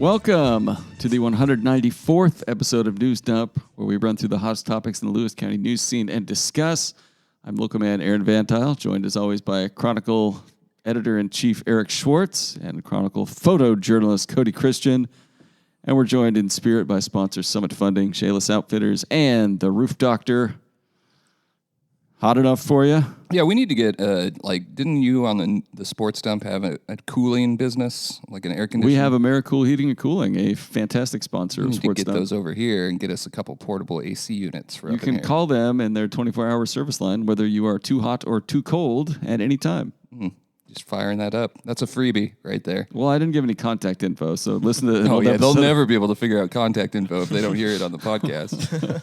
Welcome to the 194th episode of News Dump, where we run through the hottest topics in the Lewis County news scene and discuss. I'm local man Aaron VanTuyl, joined as always by Chronicle Editor-in-Chief Eric Schwartz and Chronicle photojournalist Kody Christen. And we're joined in spirit by sponsor Summit Funding, Shayless Outfitters, and the Roof Doctor. Hot enough for you? Yeah, we need to get, didn't you on the sports dump have a cooling business, like an air conditioner? We have AmeriCool Heating and Cooling, a fantastic sponsor of Sports Dump. Dump. Get those over here and get us a couple portable AC units for You up in can here. call them in their 24-hour service line, whether you are too hot or too cold at any time. Just firing that up. That's a freebie right there. Well, I didn't give any contact info, so listen to Oh, yeah, they'll episode. never be able to figure out contact info if they don't hear it on the podcast.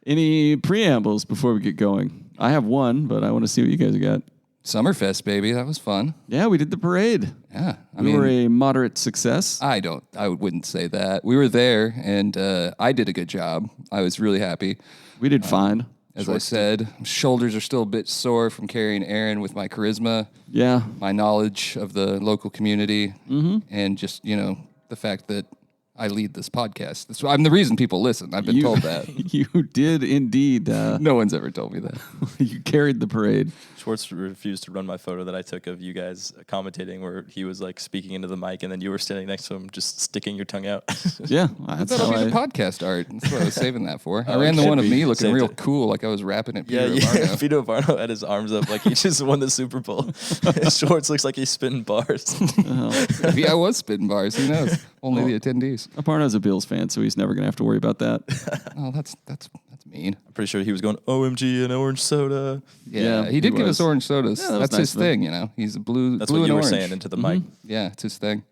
Any preambles before we get going? I have one, but I want to see what you guys got. Summerfest, baby. That was fun. Yeah, we did the parade. Yeah. We were a moderate success. I wouldn't say that. We were there, and I did a good job. I was really happy. We did fine. As I said, shoulders are still a bit sore from carrying Aaron with my charisma. Yeah. My knowledge of the local community, and just, the fact that I lead this podcast. I'm the reason people listen. I've been told that. You did indeed. No one's ever told me that. You carried the parade. Schwartz refused to run my photo that I took of you guys commentating where he was like speaking into the mic and then you were standing next to him just sticking your tongue out. Yeah. That'll be the podcast art. That's what I was saving that for. I ran the one of me looking real cool like I was rapping at Peter Barno. Peter Barno had his arms up like he just won the Super Bowl. Schwartz looks like he's spitting bars. Maybe I was spitting bars. Who knows? Only the attendees. Aparno's a Bills fan, so he's never going to have to worry about that. Oh, that's mean. I'm pretty sure he was going OMG and orange soda. Yeah, he did give us orange sodas. Yeah, that's nice his thing, He's a blue. That's blue what you and were orange. saying into the mic. Yeah, it's his thing.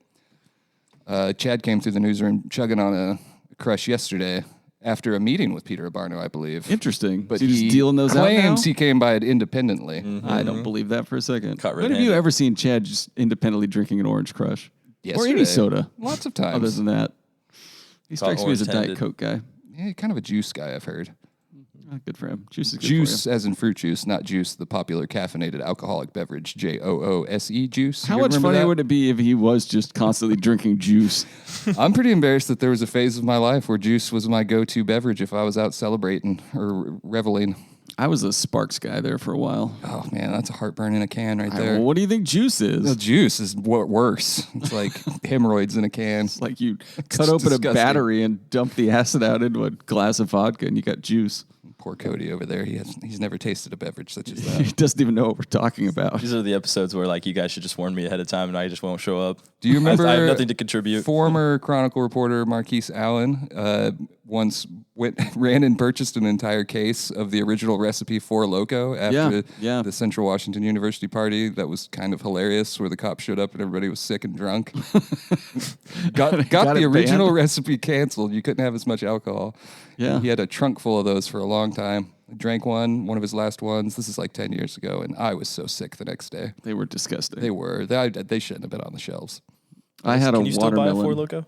Chad came through the newsroom chugging on a crush yesterday after a meeting with Peter Barno, I believe. Interesting. But so he just dealing those out now? claims he came by it independently. I don't believe that for a second. Caught When have you ever seen Chad just independently drinking an orange crush? Or any Yesterday. soda? Lots of times. Other than that. He strikes me as a Diet orange-tended. Coke guy. Yeah, kind of a juice guy, I've heard. Good for him. Juice is good Juice, for you. as in fruit juice, not juice, the popular caffeinated alcoholic beverage, JOOSE juice. How You much remember funnier that? would it be if he was just constantly drinking juice? I'm pretty embarrassed that there was a phase of my life where juice was my go-to beverage if I was out celebrating or reveling. I was a Sparks guy there for a while. Oh, man, that's a heartburn in a can right there. Well, what do you think juice is? The juice is worse. It's like hemorrhoids in a can. It's like you cut open disgusting. a battery and dump the acid out into a glass of vodka and you got juice. Poor Kody over there. He's never tasted a beverage such as He that. doesn't even know what we're talking about. These are the episodes where like you guys should just warn me ahead of time and I just won't show up. Do you remember I have nothing to contribute. Former Chronicle reporter Marquise Allen once ran and purchased an entire case of the original recipe for Loco after the Central Washington University party. That was kind of hilarious, where the cops showed up and everybody was sick and drunk. got the original banned. recipe canceled. You couldn't have as much alcohol. Yeah. He had a trunk full of those for a long time. I drank one of his last ones. This is like 10 years ago, and I was so sick the next day. They were disgusting. They were. They shouldn't have been on the shelves. I had Can a you still buy a watermelon. Four Loco?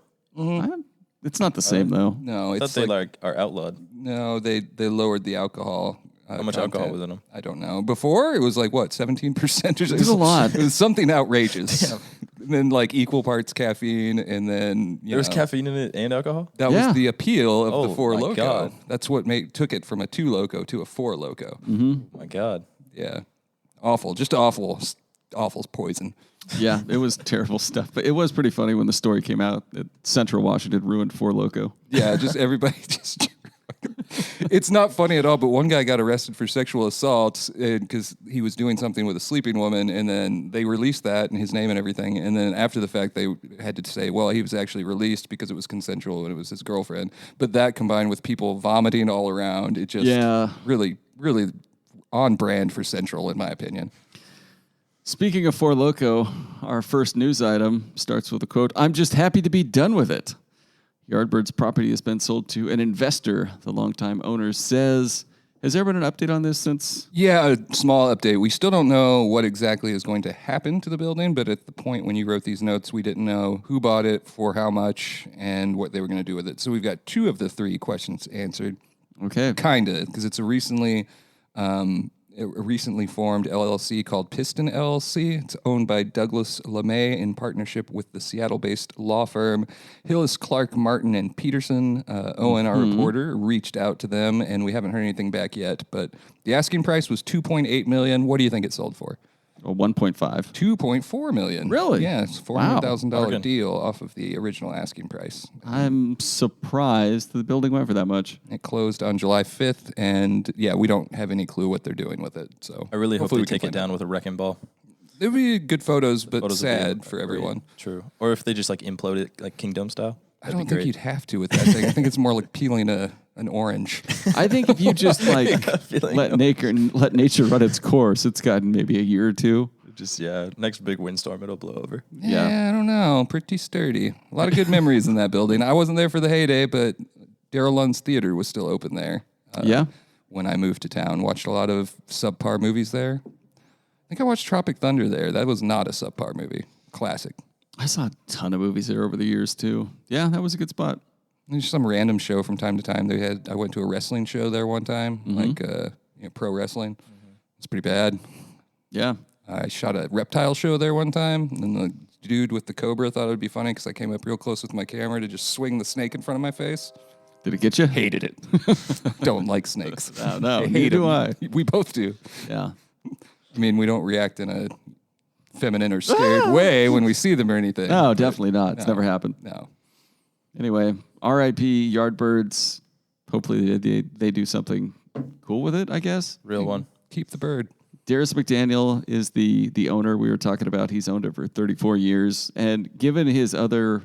It's not the same though. No, I thought it's they like are outlawed. no, they lowered the alcohol. How much alcohol was in them? I don't know. Before it was like what 17% or something. It was a lot. It was something outrageous. And then like equal parts caffeine, and then There was caffeine in it and alcohol? That Yeah. was the appeal of Oh, the Four my Loco. God. That's what took it from a 2 Loco to a 4 Loco. Oh my God. Yeah, awful, just awful, awful poison. Yeah, it was terrible stuff. But it was pretty funny when the story came out that Central Washington ruined Four Loco. Yeah, just everybody just. It's not funny at all, but one guy got arrested for sexual assault because he was doing something with a sleeping woman, and then they released that and his name and everything. And then after the fact, they had to say, well, he was actually released because it was consensual and it was his girlfriend. But that combined with people vomiting all around, it just really, really on brand for Central, in my opinion. Speaking of Four Loco, our first news item starts with a quote, "I'm just happy to be done with it." Yardbird's property has been sold to an investor, the longtime owner says. Has there been an update on this since? Yeah, a small update. We still don't know what exactly is going to happen to the building, but at the point when you wrote these notes, we didn't know who bought it, for how much, and what they were going to do with it. So we've got 2 of the 3 questions answered. Okay. Kind of, because it's a recently a recently formed LLC called Piston LLC. It's owned by Douglas LeMay in partnership with the Seattle-based law firm Hillis, Clark, Martin, and Peterson. Owen, our reporter, reached out to them, and we haven't heard anything back yet. But the asking price was $2.8 million. What do you think it sold for? 1.5. $2.4 million. Really? Yeah, it's a $400,000 deal off of the original asking price. I'm surprised the building went for that much. It closed on July 5th, and yeah, we don't have any clue what they're doing with it. So I really hope hopefully they we can take it find down out. with a wrecking ball. It would be good photos, but Photos would be sad for great. everyone. True. Or if they just like implode it like Kingdom style. I don't think you'd have to with that thing. I think it's more like peeling an orange. I think if you just like let nature run its course, it's gotten maybe a year or two. Just, next big windstorm, it'll blow over. Yeah, I don't know. Pretty sturdy. A lot of good memories in that building. I wasn't there for the heyday, but Darrell Lund's Theater was still open there. When I moved to town, watched a lot of subpar movies there. I think I watched Tropic Thunder there. That was not a subpar movie. Classic. I saw a ton of movies there over the years too. Yeah, that was a good spot. There's some random show from time to time. I went to a wrestling show there one time, pro wrestling. It's pretty bad. Yeah. I shot a reptile show there one time, and the dude with the cobra thought it would be funny because I came up real close with my camera to just swing the snake in front of my face. Did it get you? Hated it. Don't like snakes. No, neither do I. We both do. Yeah. I mean, we don't react in a feminine or scared way when we see them or anything. No, definitely not. It's never happened. No. Anyway, R.I.P. Yardbirds. Hopefully they do something cool with it, I guess. Real one. Keep the bird. Darius McDaniel is the owner we were talking about. He's owned it for 34 years. And given his other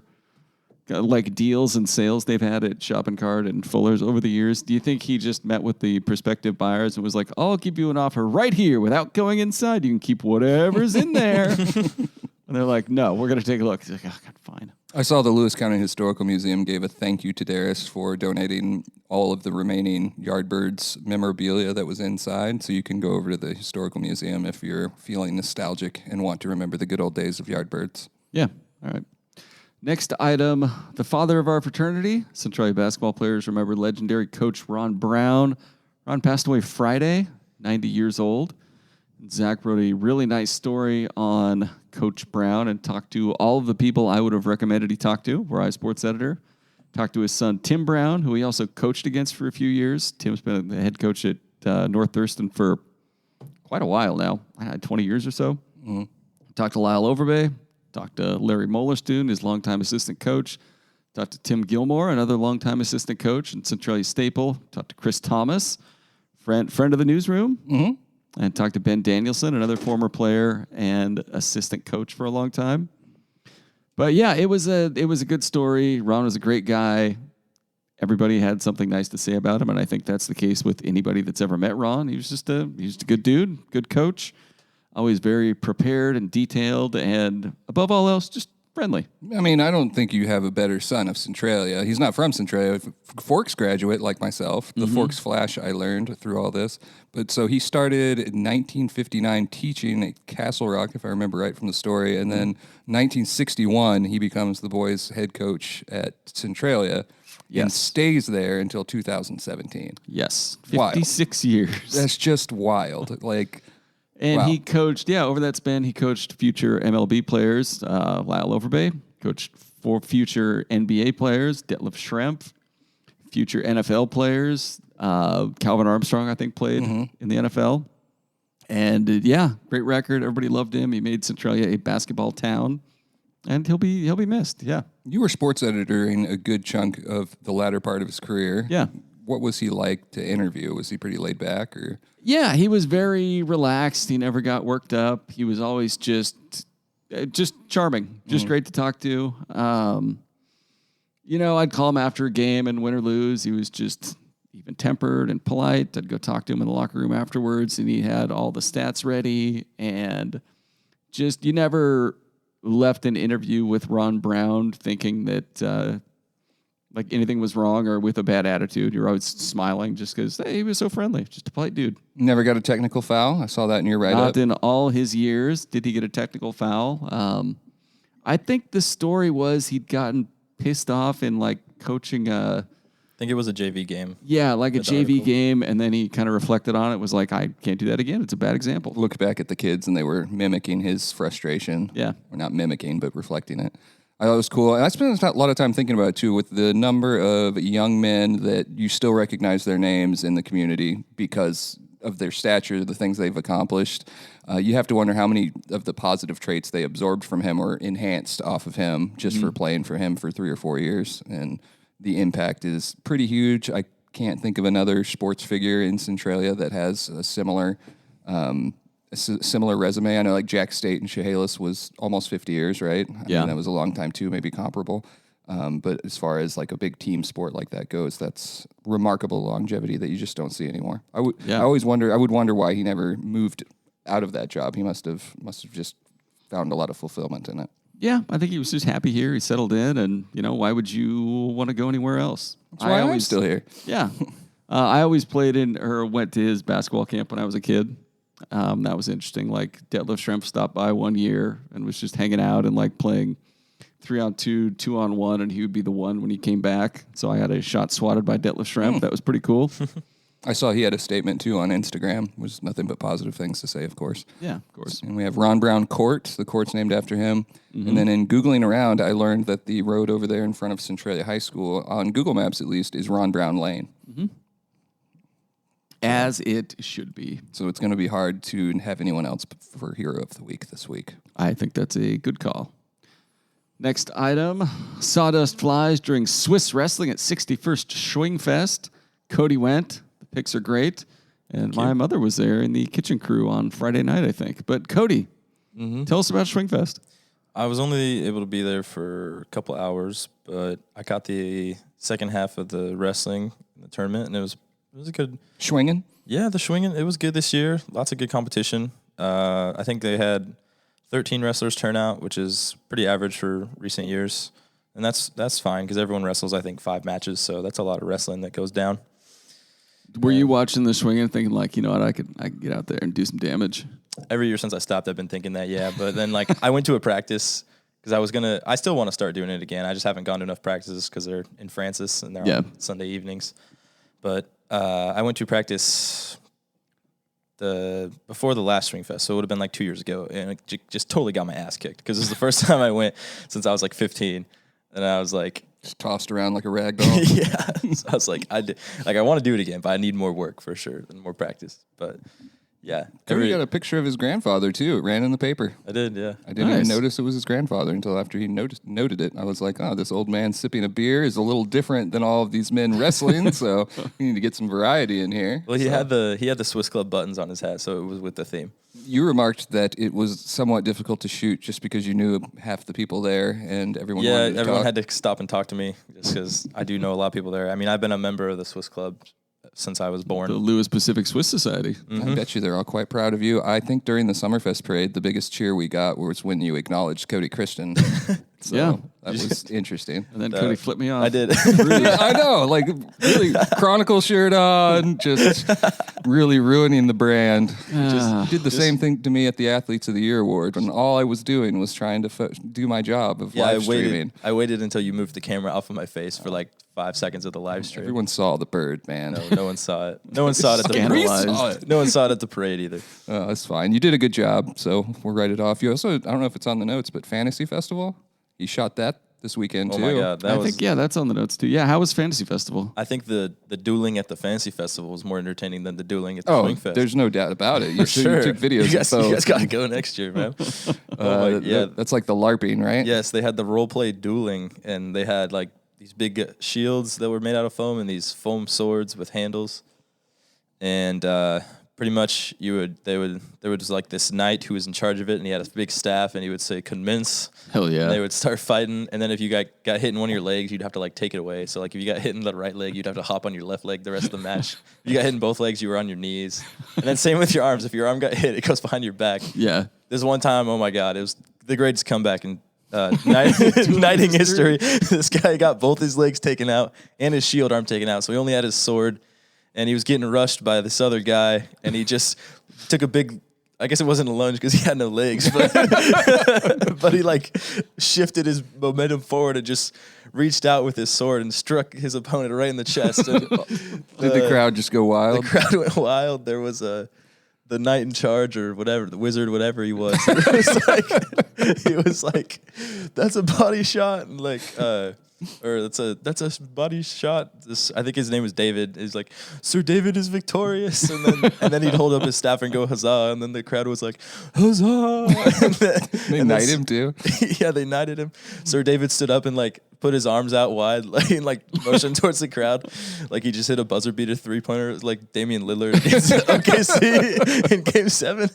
like deals and sales they've had at Shopping Cart and Fuller's over the years, do you think he just met with the prospective buyers and was like, I'll give you an offer right here without going inside. You can keep whatever's in there. And they're like, no, we're going to take a look. He's like, oh, God, fine. I saw the Lewis County Historical Museum gave a thank you to Darius for donating all of the remaining Yardbirds memorabilia that was inside. So you can go over to the Historical Museum if you're feeling nostalgic and want to remember the good old days of Yardbirds. Yeah. All right. Next item, the father of our fraternity. Centralia basketball players remember legendary coach Ron Brown. Ron passed away Friday, 90 years old. Zach wrote a really nice story on Coach Brown and talked to all of the people I would have recommended he talk to, were I sports editor. Talked to his son, Tim Brown, who he also coached against for a few years. Tim's been the head coach at North Thurston for quite a while now, 20 years or so. Mm-hmm. Talked to Lyle Overbay. Talked to Larry Mollerstoon, his longtime assistant coach. Talked to Tim Gilmore, another longtime assistant coach and Centralia staple. Talked to Chris Thomas, friend of the newsroom. Mm-hmm. And talked to Ben Danielson, another former player and assistant coach for a long time. But yeah, it was a good story. Ron was a great guy. Everybody had something nice to say about him, and I think that's the case with anybody that's ever met Ron. He was just a good dude, good coach, always very prepared and detailed, and above all else, just friendly. I mean, I don't think you have a better son of Centralia. He's not from Centralia. Forks graduate like myself. The Forks Flash I learned through all this. But so he started in 1959 teaching at Castle Rock, if I remember right from the story. And then 1961, he becomes the boys' head coach at Centralia and stays there until 2017. Yes. Wild. 56 years. That's just wild. And he coached, over that span, he coached future MLB players, Lyle Overbay, coached 4 future NBA players, Detlef Schrempf, future NFL players, Calvin Armstrong, I think, played in the NFL. And great record. Everybody loved him. He made Centralia a basketball town, and he'll be missed. Yeah. You were sports editor in a good chunk of the latter part of his career. Yeah. What was he like to interview? Was he pretty laid back, or? Yeah, he was very relaxed. He never got worked up. He was always just charming, just great to talk to. I'd call him after a game and win or lose. He was just even-tempered and polite. I'd go talk to him in the locker room afterwards, and he had all the stats ready. And just, you never left an interview with Ron Brown thinking that anything was wrong or with a bad attitude. You're always smiling just because he was so friendly. Just a polite dude. Never got a technical foul? I saw that in your write-up. Not in all his years did he get a technical foul. I think the story was he'd gotten pissed off in coaching think it was a JV game. Yeah, like a That JV article. game, and then he kind of reflected on it, was like, I can't do that again. It's a bad example. Looked back at the kids, and they were mimicking his frustration. Yeah. Or not mimicking, but reflecting it. I thought it was cool. And I spent a lot of time thinking about it, too, with the number of young men that you still recognize their names in the community because of their stature, the things they've accomplished. You have to wonder how many of the positive traits they absorbed from him or enhanced off of him just for playing for him for 3 or 4 years. And the impact is pretty huge. I can't think of another sports figure in Centralia that has a similar resume. I know like Jack State and Chehalis was almost 50 years, right? I Yeah. mean, that was a long time too, maybe comparable. But as far as like a big team sport like that goes, that's remarkable longevity that you just don't see anymore. I would wonder why he never moved out of that job. He must have just found a lot of fulfillment in it. Yeah, I think he was just happy here. He settled in, and, why would you want to go anywhere else? That's why I'm still here. Yeah. I always played in or went to his basketball camp when I was a kid. That was interesting. Like, Detlef Schrempf stopped by one year and was just hanging out and, like, playing 3-on-2, 2-on-1, and he would be the one when he came back. So I had a shot swatted by Detlef Schrempf. That was pretty cool. I saw he had a statement, too, on Instagram. It was nothing but positive things to say, of course. Yeah, of course. And we have Ron Brown Court. The court's named after him. And then in Googling around, I learned that the road over there in front of Centralia High School, on Google Maps at least, is Ron Brown Lane. As it should be. So it's going to be hard to have anyone else for Hero of the Week this week. I think that's a good call. Next item, sawdust flies during Swiss wrestling at 61st Schwingfest. Kody went. The pics are great. And my mother was there in the kitchen crew on Friday night, I think. But Kody, tell us about Schwingfest. I was only able to be there for a couple hours, but I caught the second half of the wrestling in the tournament, and it was a good. Schwingen? Yeah, the Schwingen. It was good this year. Lots of good competition. I think they had 13 wrestlers turn out, which is pretty average for recent years, and that's fine because everyone wrestles, I think, 5 matches, so that's a lot of wrestling that goes down. Were you watching the swing and thinking, like, what, I could get out there and do some damage? Every year since I stopped, I've been thinking that, yeah. But then, like, I went to a practice because I still want to start doing it again. I just haven't gone to enough practices because they're in Francis and they're on Sunday evenings. But I went to practice before the last Schwingfest, so it would have been like 2 years ago, and it just totally got my ass kicked because it was the first time I went since I was like 15, and I was like, Just tossed around like a rag doll. yeah. So I was like, I want to do it again, but I need more work for sure and more practice. But yeah, Kody got a picture of his grandfather too. It ran in the paper. I did, yeah. I didn't even notice it was his grandfather until after he noted it. I was like, oh, this old man sipping a beer is a little different than all of these men wrestling, so we need to get some variety in here. Well, he had the Swiss Club buttons on his hat, so it was with the theme. You remarked that it was somewhat difficult to shoot just because you knew half the people there and everyone wanted to everyone talk. had to stop and talk to me just because I do know a lot of people there. I mean, I've been a member of the Swiss Club since I was born. The Lewis Pacific Swiss Society. I bet you they're all quite proud of you. I think during the Summerfest parade, the biggest cheer we got was when you acknowledged Kody Christen. So Yeah. that was interesting. And then Kody flipped me off. I did. I know, like really Chronicle shirt on, just really ruining the brand. Just did the same thing to me at the Athletes of the Year Award when all I was doing was trying to do my job of live streaming. I waited until you moved the camera off of my face for like 5 seconds of the live stream. Everyone saw the bird, man. No one saw it. No one saw it at the Scandalized. parade. No one saw it at the parade either. Oh, that's fine. You did a good job, so we'll write it off. You also, I don't know if it's on the notes, but Fantasy Festival, you shot that this weekend too. Oh my God, I think, that's on the notes too. Yeah, how was Fantasy Festival? I think the dueling at the Fantasy Festival was more entertaining than the dueling at the Oh, Schwingfest. there's no doubt about it. You sure. took videos. You guys got to go next year, man. Yeah. That's like the LARPing, right? Yes, they had the role play dueling, and they had like these big shields that were made out of foam and these foam swords with handles, and pretty much there was like this knight who was in charge of it, and he had a big staff, and he would say "commence." Hell yeah. And they would start fighting, and then if you got hit in one of your legs, you'd have to like take it away. So like if you got hit in the right leg, you'd have to hop on your left leg the rest of the match. If you got hit in both legs, you were on your knees. And then same with your arms. If your arm got hit, it goes behind your back. Yeah. There's one time, oh my God, it was the greatest comeback in knighting history. This guy got both his legs taken out and his shield arm taken out, so he only had his sword, and he was getting rushed by this other guy, and he just took a big I guess it wasn't a lunge because he had no legs, but but he like shifted his momentum forward and just reached out with his sword and struck his opponent right in the chest. And, Did the crowd just go wild? The crowd went wild. There was the knight in charge or whatever, the wizard, whatever he was. He was like, that's a body shot, and like, or that's a body shot. I think his name was David. He's like, Sir David is victorious, and then he'd hold up his staff and go huzzah, and then the crowd was like, huzzah. They knight him too. Yeah, they knighted him. Sir David stood up and like put his arms out wide, like, and like motioned towards the crowd, like he just hit a buzzer beater 3-pointer, like Damian Lillard against OKC in Game 7.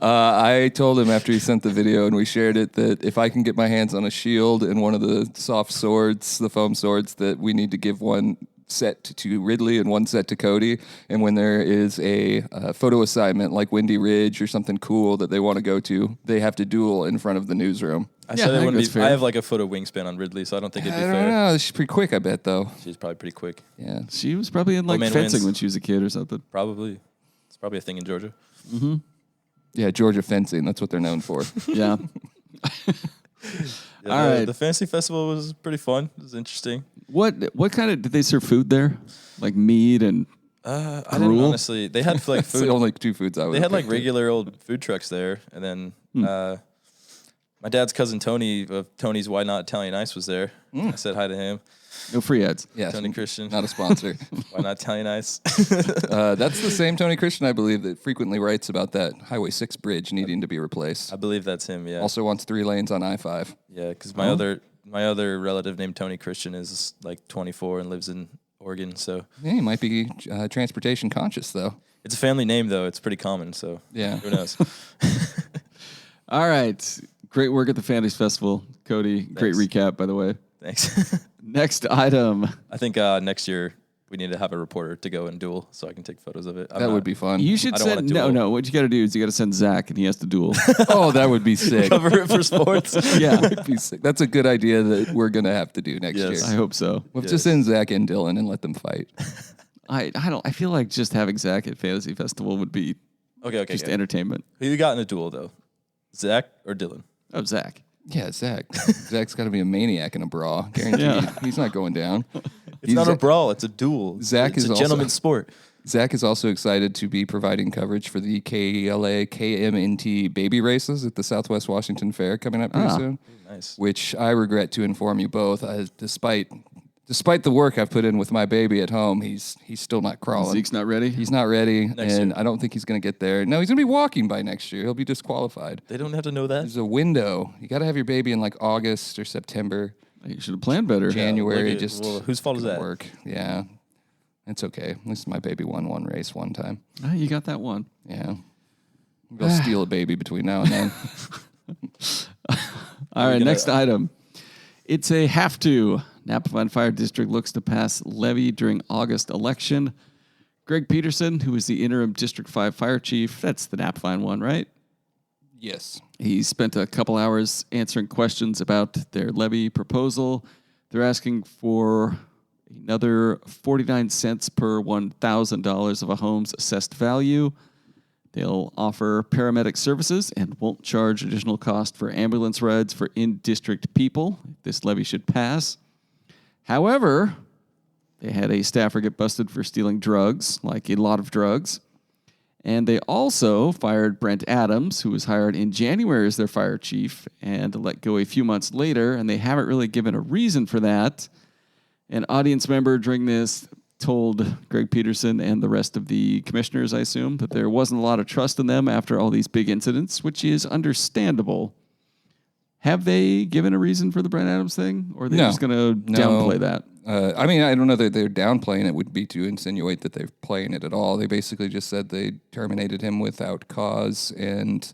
I told him after he sent the video and we shared it that if I can get my hands on a shield and one of the soft swords, the foam swords, that we need to give one set to Ridley and one set to Kody. And when there is a photo assignment like Windy Ridge or something cool that they want to go to, they have to duel in front of the newsroom. I said it wouldn't be fair. I have like a foot of wingspan on Ridley, so I don't think it'd be fair. I don't know. She's pretty quick, I bet, though. She's probably pretty quick. Yeah. She was probably in like fencing when she was a kid or something. Probably. It's probably a thing in Georgia. Mm-hmm. Yeah, Georgia fencing. That's what they're known for. Yeah. All right. The fantasy festival was pretty fun. It was interesting. What kind of did they serve food there? Like meat and I didn't honestly. They had like food. The only two foods I would. They had like regular old food trucks there, and then my dad's cousin Tony of Tony's Why Not Italian Ice was there. I said hi to him. No free ads. Yeah, Tony Christen, not a sponsor. Why Not Italian Ice? That's the same Tony Christen, I believe, that frequently writes about that Highway 6 bridge needing to be replaced. I believe that's him. Yeah. Also wants 3 lanes on I-5. Yeah, because my other relative named Tony Christen is like 24 and lives in Oregon. So yeah, he might be transportation conscious though. It's a family name though. It's pretty common. So yeah, who knows? All right, great work at the Fantasy Festival, Kody. Thanks. Great recap, by the way. Thanks. Next item. I think next year we need to have a reporter to go and duel so I can take photos of it. That would be fun. You should send no. What you got to do is you got to send Zach and he has to duel. Oh, that would be sick. Cover it for sports. Yeah, that would be sick. That's a good idea that we're gonna have to do next year. I hope so. We'll just send Zach and Dylan and let them fight. I feel like just having Zach at Fantasy Festival would be just entertainment. Who you got in a duel though? Zach or Dylan? Oh, Zach. Yeah, Zach. Zach's got to be a maniac in a bra. Guaranteed. Yeah. He's not going down. It's not a brawl. It's a duel. Zach it's is a gentleman's sport. Zach is also excited to be providing coverage for the KLA KMNT baby races at the Southwest Washington Fair coming up pretty soon. Nice. Which I regret to inform you both, despite the work I've put in with my baby at home, he's still not crawling. Zeke's not ready? He's not ready, Next and year. I don't think he's going to get there. No, he's going to be walking by next year. He'll be disqualified. They don't have to know that. There's a window. You got to have your baby in like August or September. You should have planned better. January, whose fault is that? Work. Yeah, it's okay. At least my baby won one race one time. Oh, you got that one. Yeah, we'll steal a baby between now and then. All right, next item. It's a have to. Napa Fire District looks to pass levy during August election. Greg Peterson, who is the interim District 5 fire chief, that's the Napa one, right? Yes. He spent a couple hours answering questions about their levy proposal. They're asking for another 49 cents per $1,000 of a home's assessed value. They'll offer paramedic services and won't charge additional cost for ambulance rides for in-district people. This levy should pass. However, they had a staffer get busted for stealing drugs, like a lot of drugs. And they also fired Brent Adams, who was hired in January as their fire chief, and let go a few months later, and they haven't really given a reason for that. An audience member during this told Greg Peterson and the rest of the commissioners, I assume, that there wasn't a lot of trust in them after all these big incidents, which is understandable. Have they given a reason for the Brent Adams thing, or are they just going to downplay that? I mean, I don't know that they're downplaying it. Would be to insinuate that they're playing it at all. They basically just said they terminated him without cause and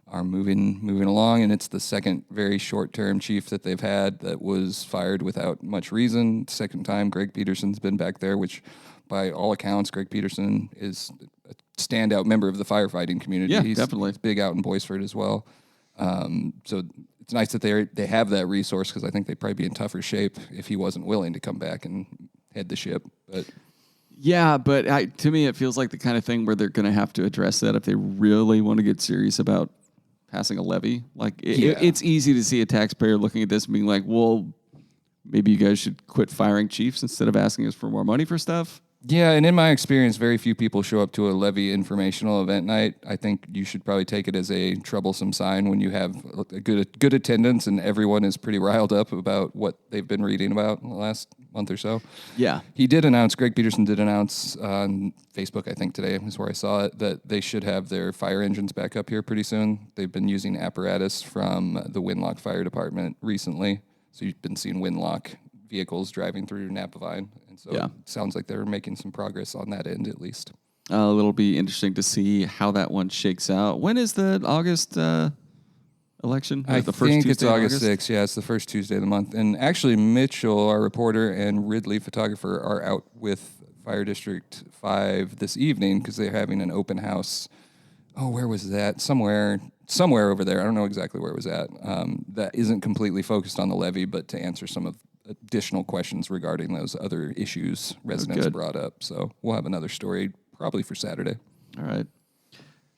are moving along. And it's the second very short-term chief that they've had that was fired without much reason. Second time Greg Peterson's been back there, which by all accounts, Greg Peterson is a standout member of the firefighting community. Yeah, He's definitely. big out in Boisford as well. So it's nice that they have that resource, because I think they'd probably be in tougher shape if he wasn't willing to come back and head the ship. But Yeah, but to me, it feels like the kind of thing where they're going to have to address that if they really want to get serious about passing a levy. Like, it's easy to see a taxpayer looking at this and being like, well, maybe you guys should quit firing chiefs instead of asking us for more money for stuff. Yeah, and in my experience, very few people show up to a levy informational event night. I think you should probably take it as a troublesome sign when you have a good attendance and everyone is pretty riled up about what they've been reading about in the last month or so. Yeah. Greg Peterson did announce on Facebook, I think today is where I saw it, that they should have their fire engines back up here pretty soon. They've been using apparatus from the Winlock Fire Department recently. So you've been seeing Winlock vehicles driving through Napa Vine. And so it sounds like they're making some progress on that end at least. It'll be interesting to see how that one shakes out. When is the August election? I think it's August 6th. Yeah, it's the first Tuesday of the month. And actually, Mitchell, our reporter, and Ridley, photographer, are out with Fire District 5 this evening because they're having an open house. Oh, where was that? Somewhere over there. I don't know exactly where it was at. That isn't completely focused on the levy, but to answer some of additional questions regarding those other issues residents brought up. So we'll have another story probably for Saturday. All right.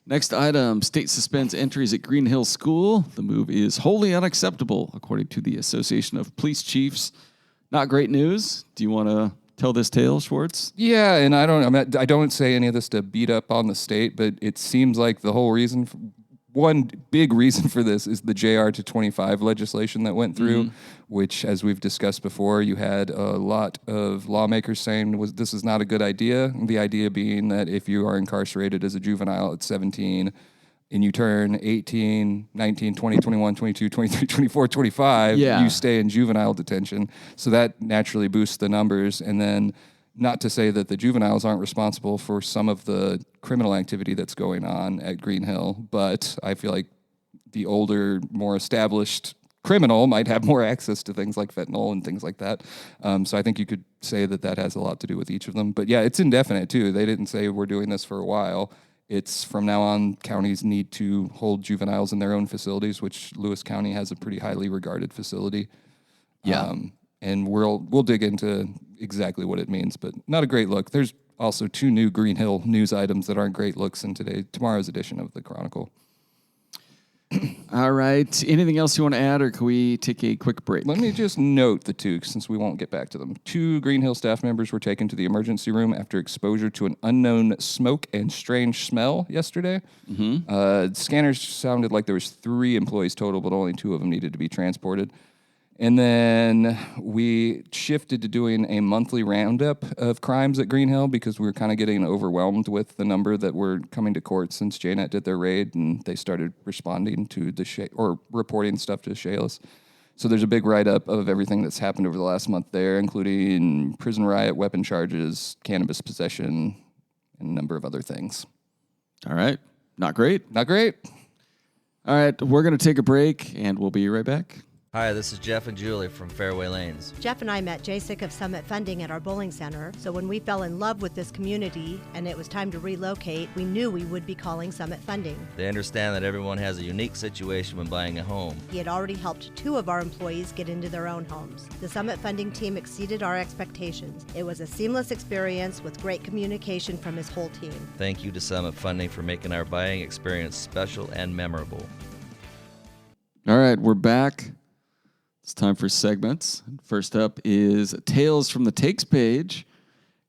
Next item, state suspends entries at Green Hill School. The move is wholly unacceptable, according to the Association of Police Chiefs. Not great news. Do you want to tell this tale, Schwartz? Yeah, and I don't say any of this to beat up on the state, but it seems like the whole reason one big reason for this is the JR to 25 legislation that went through, which, as we've discussed before, you had a lot of lawmakers saying this is not a good idea. The idea being that if you are incarcerated as a juvenile at 17 and you turn 18, 19, 20, 21, 22, 23, 24, 25, you stay in juvenile detention. So that naturally boosts the numbers. And then not to say that the juveniles aren't responsible for some of the criminal activity that's going on at Green Hill, but I feel like the older, more established criminal might have more access to things like fentanyl and things like that. So I think you could say that has a lot to do with each of them. But yeah, it's indefinite too. They didn't say we're doing this for a while. It's from now on, counties need to hold juveniles in their own facilities, which Lewis County has a pretty highly regarded facility. Yeah. And we'll dig into exactly what it means, but not a great look. There's also 2 new Green Hill news items that aren't great looks in tomorrow's edition of the Chronicle. All right. Anything else you want to add, or can we take a quick break? Let me just note the 2, since we won't get back to them. 2 Green Hill staff members were taken to the emergency room after exposure to an unknown smoke and strange smell yesterday. Scanners sounded like there was 3 employees total, but only 2 of them needed to be transported. And then we shifted to doing a monthly roundup of crimes at Green Hill because we were kind of getting overwhelmed with the number that were coming to court since JNet did their raid and they started responding to or reporting stuff to Shayless. So there's a big write-up of everything that's happened over the last month there, including prison riot, weapon charges, cannabis possession, and a number of other things. All right. Not great. Not great. All right. We're going to take a break, and we'll be right back. Hi, this is Jeff and Julie from Fairway Lanes. Jeff and I met JSIC of Summit Funding at our bowling center, so when we fell in love with this community and it was time to relocate, we knew we would be calling Summit Funding. They understand that everyone has a unique situation when buying a home. He had already helped 2 of our employees get into their own homes. The Summit Funding team exceeded our expectations. It was a seamless experience with great communication from his whole team. Thank you to Summit Funding for making our buying experience special and memorable. All right, we're back. It's time for segments. First up is Tales from the Takes page.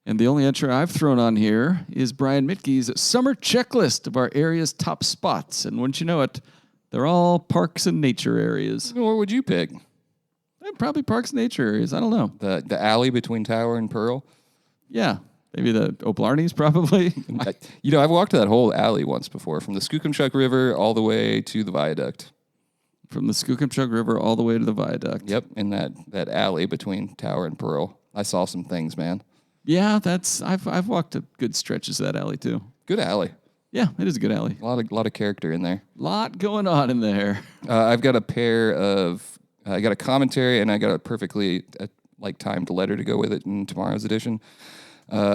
And the only entry I've thrown on here is Brian Mitke's summer checklist of our area's top spots. And wouldn't you know it, they're all parks and nature areas. What would you pick? Probably parks and nature areas. I don't know. The alley between Tower and Pearl? Yeah. Maybe the O'Blarneys, probably. I've walked that whole alley once before, from the Skookumchuck River all the way to the viaduct. From the Skookumchuck River all the way to the viaduct. Yep, in that alley between Tower and Pearl. I saw some things, man. Yeah, I've walked a good stretches of that alley too. Good alley. Yeah, it is a good alley. A lot of character in there. Lot going on in there. I've got I got a commentary and I got a perfectly timed letter to go with it in tomorrow's edition.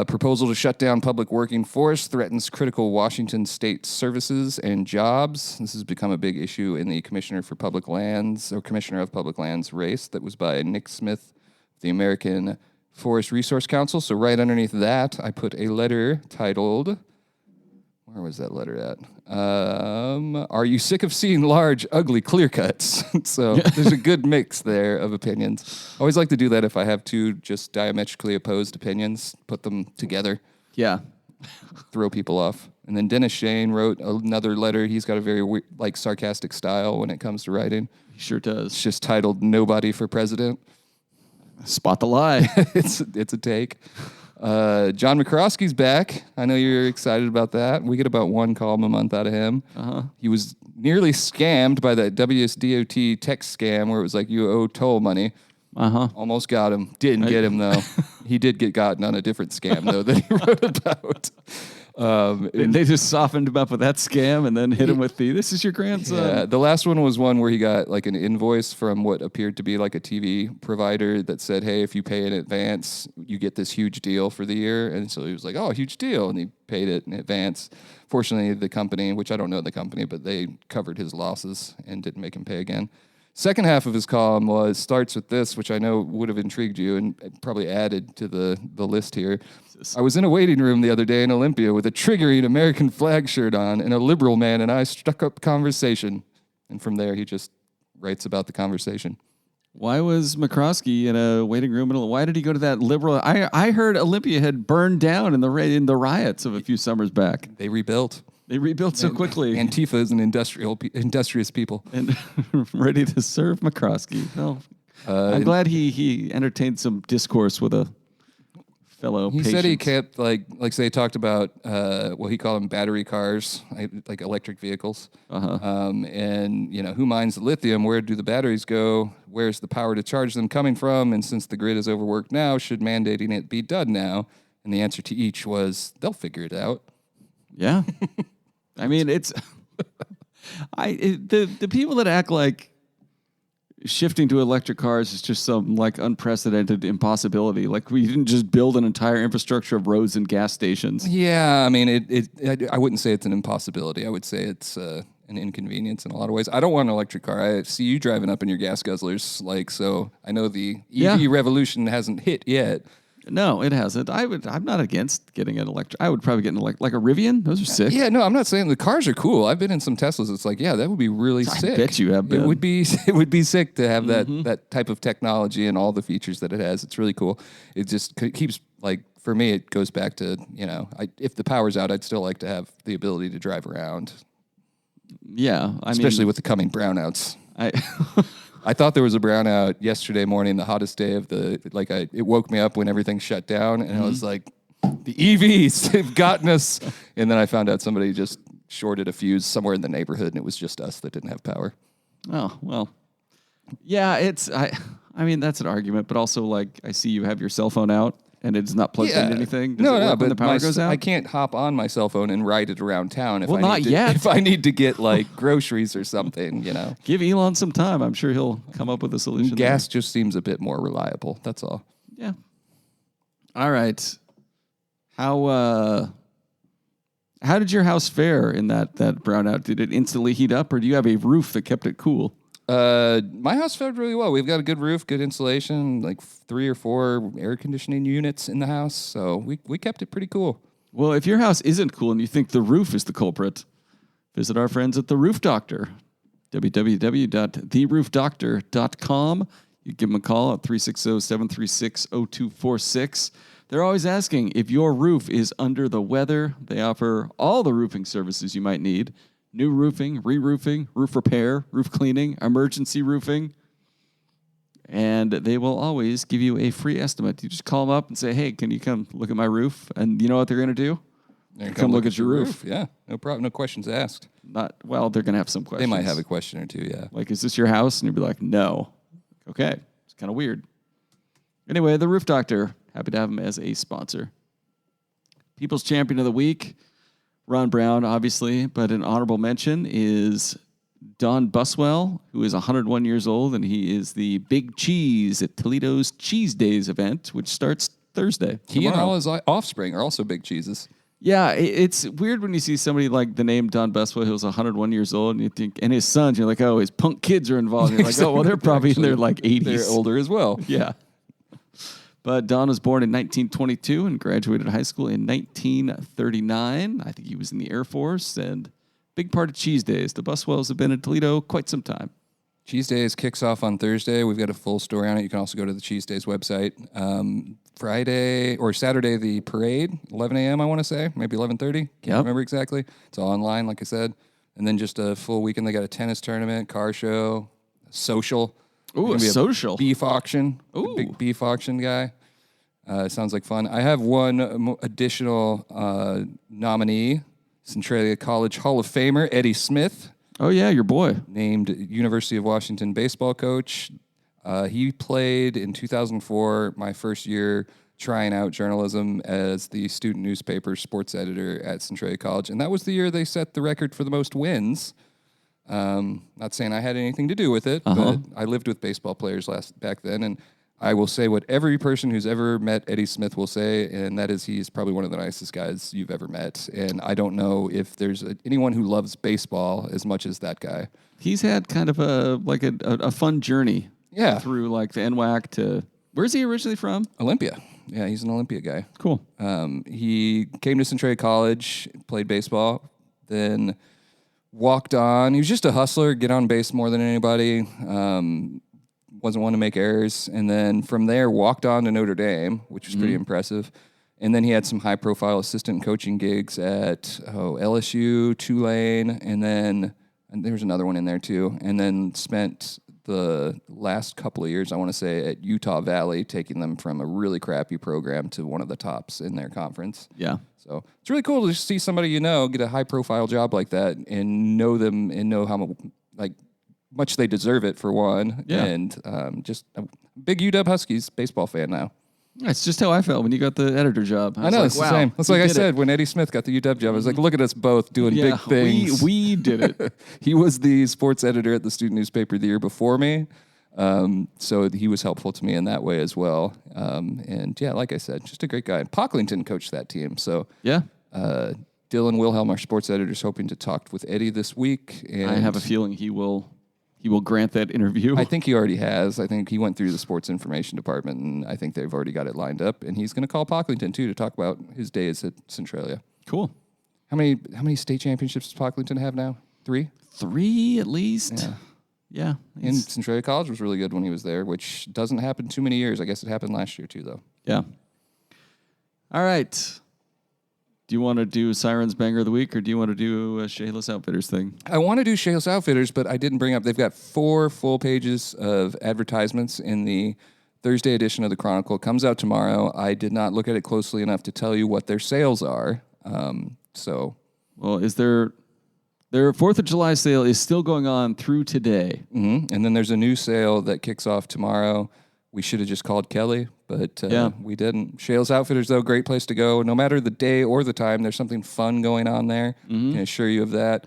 Proposal to shut down public working forest threatens critical Washington state services and jobs. This has become a big issue in the Commissioner of Public Lands race that was by Nick Smith, the American Forest Resource Council. So right underneath that, I put a letter titled, where was that letter at? Are you sick of seeing large, ugly clear cuts? So there's a good mix there of opinions. I always like to do that if I have two just diametrically opposed opinions, put them together. Yeah. Throw people off. And then Dennis Shane wrote another letter. He's got a very sarcastic style when it comes to writing. He sure does. It's just titled "Nobody for President." Spot the lie. it's a take. John McCroskey's back. I know you're excited about that. We get about one column a month out of him. He was nearly scammed by that WSDOT text scam where it was like you owe toll money. Almost got him. Didn't get him though. He did get gotten on a different scam though that he wrote about. They just softened him up with that scam and then hit him with this is your grandson. Yeah, the last one was one where he got like an invoice from what appeared to be like a TV provider that said, hey, if you pay in advance, you get this huge deal for the year. And so he was like, oh, huge deal. And he paid it in advance. Fortunately, the company, which I don't know the company, but they covered his losses and didn't make him pay again. Second half of his column starts with this, which I know would have intrigued you and probably added to the list here. I was in a waiting room the other day in Olympia with a triggering American flag shirt on, and a liberal man and I struck up conversation. And from there, he just writes about the conversation. Why was McCroskey in a waiting room? Why did he go to that liberal? I heard Olympia had burned down in the riots of a few summers back. They rebuilt. They rebuilt so quickly. Antifa is an industrious people. And ready to serve McCroskey. Well, I'm glad he entertained some discourse with a fellow He patient. said he kept, say, talked about what he called them battery cars, like electric vehicles. And, who mines the lithium? Where do the batteries go? Where's the power to charge them coming from? And since the grid is overworked now, should mandating it be done now? And the answer to each was, they'll figure it out. Yeah. I mean, it's the people that act like shifting to electric cars is just some like unprecedented impossibility. Like we didn't just build an entire infrastructure of roads and gas stations. Yeah, I mean, I wouldn't say it's an impossibility. I would say it's an inconvenience in a lot of ways. I don't want an electric car. I see you driving up in your gas guzzlers, so I know the EV revolution hasn't hit yet. No, it hasn't. I'm not against getting an electric. I would probably get an like a Rivian. Those are sick. Yeah, no, I'm not saying the cars are cool. I've been in some Teslas. It's like, yeah, that would be really sick. I bet you have been. It would be sick to have that type of technology and all the features that it has. It's really cool. It just keeps for me, it goes back to if the power's out, I'd still like to have the ability to drive around. Yeah, especially with the coming brownouts. I thought there was a brownout yesterday morning, the hottest day of it woke me up when everything shut down, and I was like, the EVs, they've gotten us. And then I found out somebody just shorted a fuse somewhere in the neighborhood, and it was just us that didn't have power. Oh, well. Yeah, I mean, that's an argument, but also, I see you have your cell phone out, and it's not plugged into anything. Does it work when the power goes out? I can't hop on my cell phone and ride it around town if yet. I need to get groceries or something, Give Elon some time. I'm sure he'll come up with a solution. Gas just seems a bit more reliable. That's all. Yeah. All right. How did your house fare in that brownout? Did it instantly heat up, or do you have a roof that kept it cool? My house fared really well. We've got a good roof, good insulation, 3 or 4 air conditioning units in the house. So we kept it pretty cool. Well, if your house isn't cool and you think the roof is the culprit, visit our friends at The Roof Doctor, www.theroofdoctor.com. You give them a call at 360-736-0246. They're always asking if your roof is under the weather. They offer all the roofing services you might need. New roofing, re-roofing, roof repair, roof cleaning, emergency roofing. And they will always give you a free estimate. You just call them up and say, hey, can you come look at my roof? And you know what they're going to do? They're come look at your roof. Yeah, no problem. No questions asked. They're going to have some questions. They might have a question or two, yeah. Is this your house? And you'll be like, no. Okay, it's kind of weird. Anyway, The Roof Doctor. Happy to have him as a sponsor. People's Champion of the Week. Ron Brown, obviously, but an honorable mention is Don Buswell, who is 101 years old, and he is the Big Cheese at Toledo's Cheese Days event, which starts Thursday. He and all his offspring are also big cheeses. Yeah, it's weird when you see somebody like the name Don Buswell, who's 101 years old, and you think, and his sons, you're like, oh, his punk kids are involved. And you're like, oh, well, they're probably in their 80s. They're older as well. Yeah. But Don was born in 1922 and graduated high school in 1939. I think he was in the Air Force, and big part of Cheese Days. The Buswells have been in Toledo quite some time. Cheese Days kicks off on Thursday. We've got a full story on it. You can also go to the Cheese Days website. Friday or Saturday, the parade, 11 a.m., I want to say, maybe 11:30. Can't remember exactly. It's all online, like I said. And then just a full weekend. They got a tennis tournament, car show, social. Ooh, a social. Beef auction. Ooh. Big beef auction guy. Sounds like fun. I have one additional nominee, Centralia College Hall of Famer, Eddie Smith. Oh, yeah, your boy. Named University of Washington baseball coach. He played in 2004, my first year trying out journalism as the student newspaper sports editor at Centralia College. And that was the year they set the record for the most wins. Not saying I had anything to do with it, but I lived with baseball players back then. And I will say what every person who's ever met Eddie Smith will say, and that is he's probably one of the nicest guys you've ever met. And I don't know if there's anyone who loves baseball as much as that guy. He's had kind of a fun journey. Yeah. Through like the NWAC to, where's he originally from? Olympia. Yeah, he's an Olympia guy. Cool. He came to Centralia College, played baseball, then walked on. He was just a hustler, get on base more than anybody. Wasn't one to make errors. And then from there, walked on to Notre Dame, which was pretty impressive. And then he had some high-profile assistant coaching gigs at LSU, Tulane, and there was another one in there too. And then spent the last couple of years, I want to say, at Utah Valley, taking them from a really crappy program to one of the tops in their conference. Yeah. So it's really cool to just see somebody get a high-profile job like that and know them and know how much they deserve it, for one. Yeah. And just a big UW Huskies baseball fan now. That's just how I felt when you got the editor job. I know, it's the same. That's like I said, when Eddie Smith got the UW job, I was like, look at us both doing big things. We did it. He was the sports editor at the student newspaper the year before me. So he was helpful to me in that way as well. And yeah, like I said, just a great guy. And Pocklington coached that team. So yeah. Dylan Wilhelm, our sports editor, is hoping to talk with Eddie this week. And I have a feeling he will grant that interview. I think he already has. I think he went through the sports information department, and I think they've already got it lined up. And he's going to call Pocklington, too, to talk about his days at Centralia. Cool. How many state championships does Pocklington have now? 3? 3 at least. Yeah. And Centralia College was really good when he was there, which doesn't happen too many years. I guess it happened last year, too, though. Yeah. All right. Do you want to do Siren's Banger of the Week, or do you want to do a Shayless Outfitters thing? I want to do Shayless Outfitters, but I didn't bring up, they've got 4 full pages of advertisements in the Thursday edition of the Chronicle. It comes out tomorrow. I did not look at it closely enough to tell you what their sales are. Well, is their 4th of July sale is still going on through today. Mm-hmm. And then there's a new sale that kicks off tomorrow. We should have just called Kelly, but we didn't. Shales Outfitters, though, great place to go. No matter the day or the time, there's something fun going on there. Mm-hmm. Can assure you of that.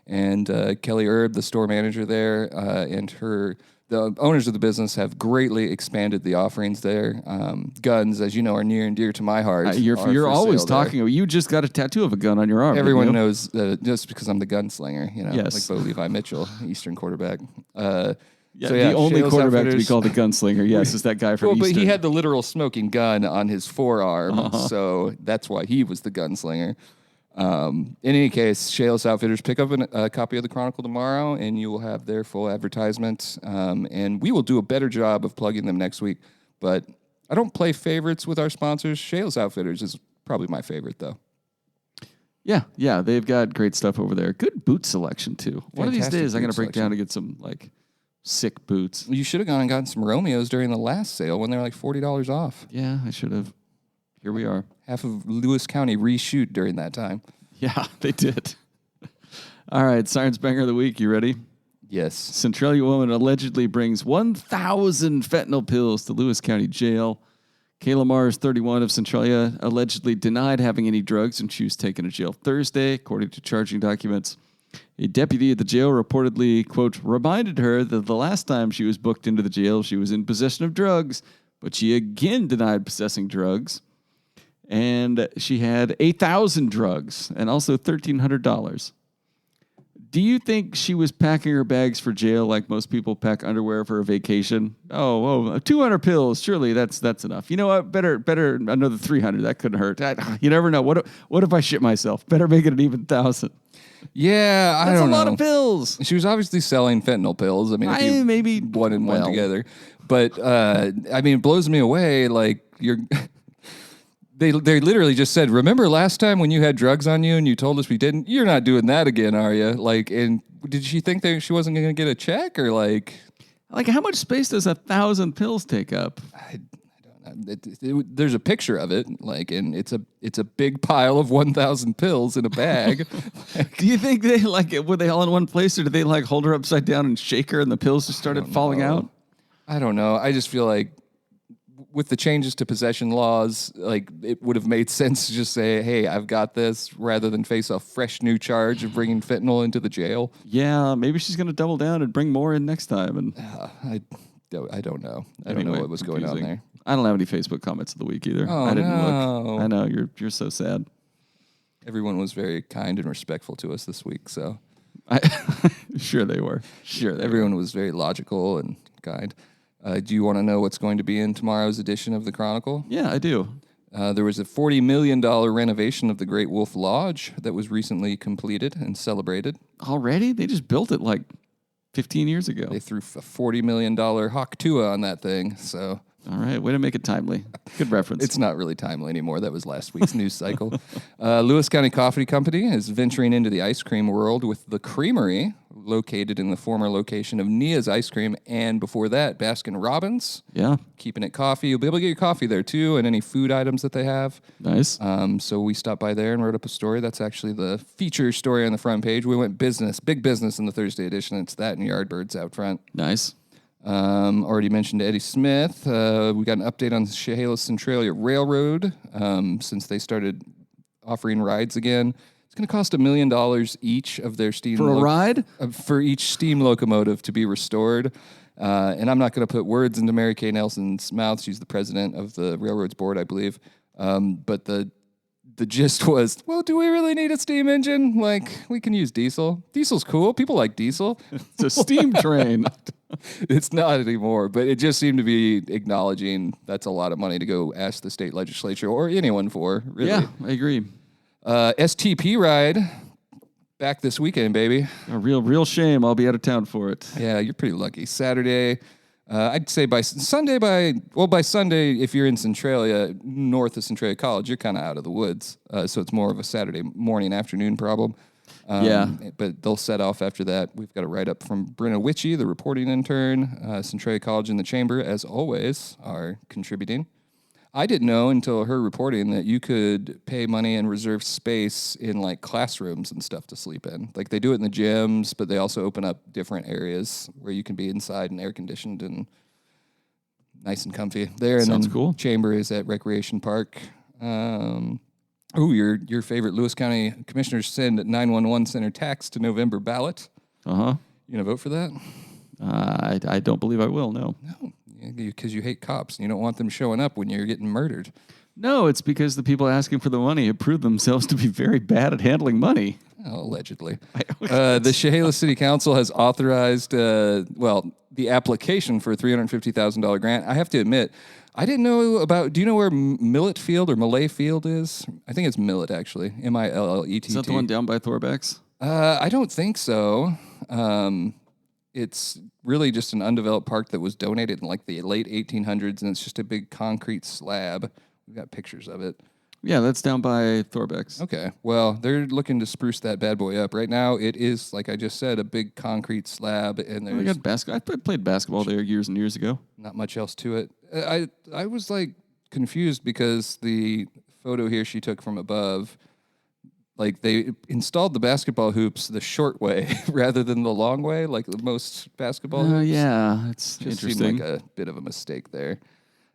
And Kelly Erb, the store manager there, and the owners of the business have greatly expanded the offerings there. Guns, as you know, are near and dear to my heart. You're always talking. You just got a tattoo of a gun on your arm. Everyone knows just because I'm the gunslinger, yes. Like Bo Levi Mitchell, Eastern quarterback. The only Shales quarterback Outfitters. to be called a gunslinger, yes, is that guy from Eastern. But he had the literal smoking gun on his forearm, so that's why he was the gunslinger. In any case, Shales Outfitters, pick up a copy of the Chronicle tomorrow, and you will have their full advertisement. And we will do a better job of plugging them next week. But I don't play favorites with our sponsors. Shales Outfitters is probably my favorite, though. Yeah, they've got great stuff over there. Good boot selection, too. One of these days, I'm going to break down to get some, sick boots. You should have gone and gotten some Romeos during the last sale when they were like $40 off. Yeah, I should have. Here we are. Half of Lewis County reshoot during that time. Yeah, they did. All right, Science Banger of the Week. You ready? Yes. Centralia woman allegedly brings 1,000 fentanyl pills to Lewis County Jail. Kayla Mars, 31, of Centralia, allegedly denied having any drugs, and she was taken to jail Thursday, according to charging documents. A deputy at the jail reportedly, quote, reminded her that the last time she was booked into the jail, she was in possession of drugs, but she again denied possessing drugs. And she had 8,000 drugs and also $1,300. Do you think she was packing her bags for jail like most people pack underwear for a vacation? Oh, 200 pills. Surely that's enough. You know what? Better another 300. That couldn't hurt. You never know. What if I shit myself? Better make it an even 1,000. Yeah, I don't know. That's a lot of pills. She was obviously selling fentanyl pills. I mean, if you maybe one and one together. But I mean, it blows me away. Like They literally just said, remember last time when you had drugs on you and you told us we didn't? You're not doing that again, are you? Like, and did she think that she wasn't going to get a check or like how much space does 1,000 pills take up? I don't know. There's a picture of it, like, and it's a big pile of 1,000 pills in a bag. Do you think they were they all in one place, or did they hold her upside down and shake her and the pills just started falling out? I don't know. I just feel like with the changes to possession laws, like it would have made sense to just say, hey, I've got this, rather than face a fresh new charge of bringing fentanyl into the jail. Yeah, maybe she's going to double down and bring more in next time. And I don't know. I don't know what was going on there. I don't have any Facebook comments of the week either. Oh, I didn't no. look. I know, you're so sad. Everyone was very kind and respectful to us this week, so. Sure they were. Everyone was very logical and kind. Do you want to know what's going to be in tomorrow's edition of the Chronicle? Yeah, I do. There was a $40 million renovation of the Great Wolf Lodge that was recently completed and celebrated. Already? They just built it 15 years ago. They threw a $40 million Hawk Tua on that thing, so... All right, way to make it timely. Good reference. It's not really timely anymore. That was last week's news cycle. Lewis County Coffee Company is venturing into the ice cream world with the Creamery, located in the former location of Nia's Ice Cream, and before that, Baskin Robbins. Yeah. Keeping it coffee. You'll be able to get your coffee there, too, and any food items that they have. Nice. So we stopped by there and wrote up a story. That's actually the feature story on the front page. We went big business in the Thursday edition. It's that and Yardbirds out front. Nice. Already mentioned Eddie Smith. We got an update on the Chehalis Centralia Railroad since they started offering rides again. It's going to cost $1 million each of their steam for a ride for each steam locomotive to be restored. And I'm not going to put words into Mary Kay Nelson's mouth. She's the president of the Railroads Board, I believe. But the gist was, well, do we really need a steam engine? We can use diesel. Diesel's cool. People like diesel. It's a steam train. It's not anymore, but it just seemed to be acknowledging that's a lot of money to go ask the state legislature or anyone for, really. Yeah, I agree. STP ride back this weekend, baby. A real shame. I'll be out of town for it. Yeah, you're pretty lucky. Saturday, I'd say by Sunday, if you're in Centralia, north of Centralia College, you're kind of out of the woods. So it's more of a Saturday morning, afternoon problem. But they'll set off after that. We've got a write-up from Brenna Witchy, the reporting intern. Centralia College and the Chamber, as always, are contributing. I didn't know until her reporting that you could pay money and reserve space in classrooms and stuff to sleep in. They do it in the gyms, but they also open up different areas where you can be inside and air-conditioned and nice and comfy there. And Sounds then cool. Chamber is at Recreation Park. Your favorite Lewis County commissioners send 911 center tax to November ballot. Uh-huh. You gonna vote for that? I don't believe I will, no. No, because you hate cops and you don't want them showing up when you're getting murdered. No, it's because the people asking for the money have proved themselves to be very bad at handling money. Oh, allegedly. The Chehalis City Council has authorized, the application for a $350,000 grant. I have to admit, I didn't know about, do you know where Millet Field or Malay Field is? I think it's Millet, actually. Millett. Is that the one down by Thorbeck's? I don't think so. It's really just an undeveloped park that was donated in the late 1800s, and it's just a big concrete slab. We've got pictures of it. Yeah, that's down by Thorbeck's. Okay. Well, they're looking to spruce that bad boy up. Right now, it is, like I just said, a big concrete slab, and We there's got I played basketball there years and years ago. not much else to it. I was confused because the photo here she took from above, they installed the basketball hoops the short way rather than the long way, like most basketball hoops. Yeah, it's Just interesting. seemed like a bit of a mistake there.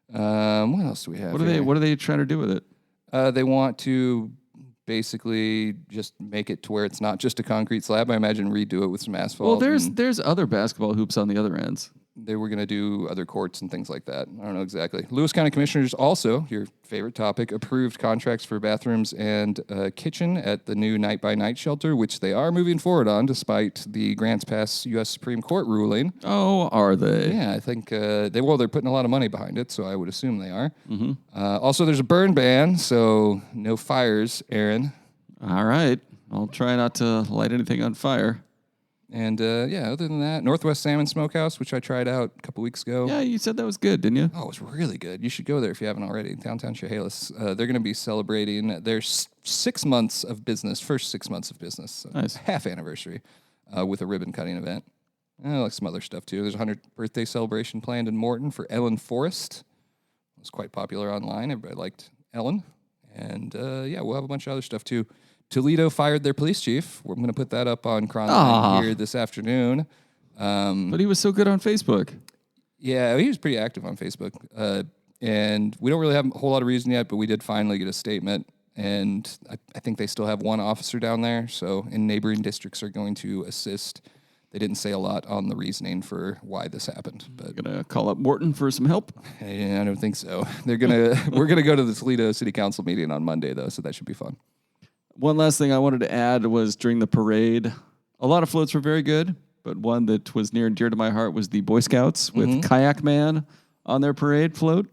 What else do we have? What are they trying to do with it? They want to basically just make it to where it's not just a concrete slab. I imagine redo it with some asphalt. Well, there's other basketball hoops on the other ends. they were going to do other courts and things like that. I don't know exactly. Lewis County Commissioners also, your favorite topic, approved contracts for bathrooms and kitchen at the new night-by-night shelter, which they are moving forward on despite the Grants Pass U.S. Supreme Court ruling. Oh, are they? Yeah, I think they're putting a lot of money behind it, so I would assume they are. Also, there's a burn ban, so no fires, Aaron. All right. I'll try not to light anything on fire. And, other than that, Northwest Salmon Smokehouse, which I tried out a couple weeks ago. Yeah, you said that was good, didn't you? Oh, it was really good. You should go there if you haven't already. Downtown Chehalis. They're going to be celebrating their 6 months of business, first 6 months of business. So Nice. Half anniversary with a ribbon cutting event. Like some other stuff, too. There's a 100th birthday celebration planned in Morton for Ellen Forrest. It was quite popular online. Everybody liked Ellen. And, we'll have a bunch of other stuff, too. Toledo fired their police chief. We're going to put that up on Chronicle here this afternoon. But he was so good on Facebook. Yeah, he was pretty active on Facebook. And we don't really have a whole lot of reason yet, but we did finally get a statement. And I think they still have one officer down there. So in neighboring districts are going to assist. They didn't say a lot on the reasoning for why this happened. But Going to call up Morton for some help. I don't think so. We're gonna go to the Toledo City Council meeting on Monday, though, so that should be fun. One last thing I wanted to add was during the parade, a lot of floats were very good, but one that was near and dear to my heart was the Boy Scouts with Kayak Man on their parade float.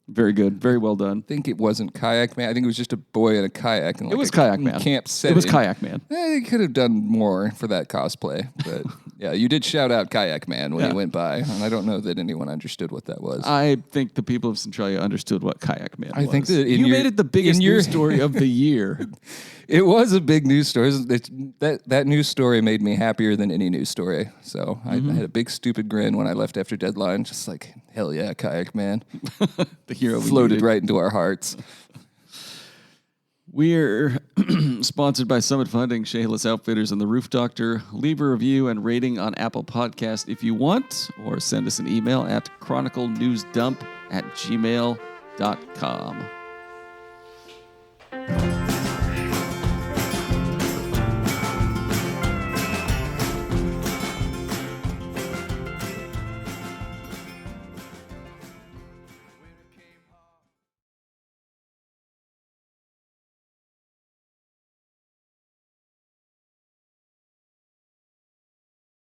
Very good. Very well done. I think it wasn't Kayak Man. I think it was just a boy in a kayak. And It was Kayak Man. Camp setting. It was Kayak Man. They could have done more for that cosplay. But yeah, you did shout out Kayak Man when he went by. And I don't know that anyone understood what that was. I think the people of Centralia understood what Kayak Man was. I think that you made it the biggest news story of the year. It was a big news story. That news story made me happier than any news story. So I had a big stupid grin when I left after deadline, just like, hell yeah, Kayak Man. The hero Floated right into our hearts. We're sponsored by Summit Funding, Chehalis Outfitters, and The Roof Doctor. Leave a review and rating on Apple Podcast if you want, or send us an email at chroniclenewsdump@gmail.com.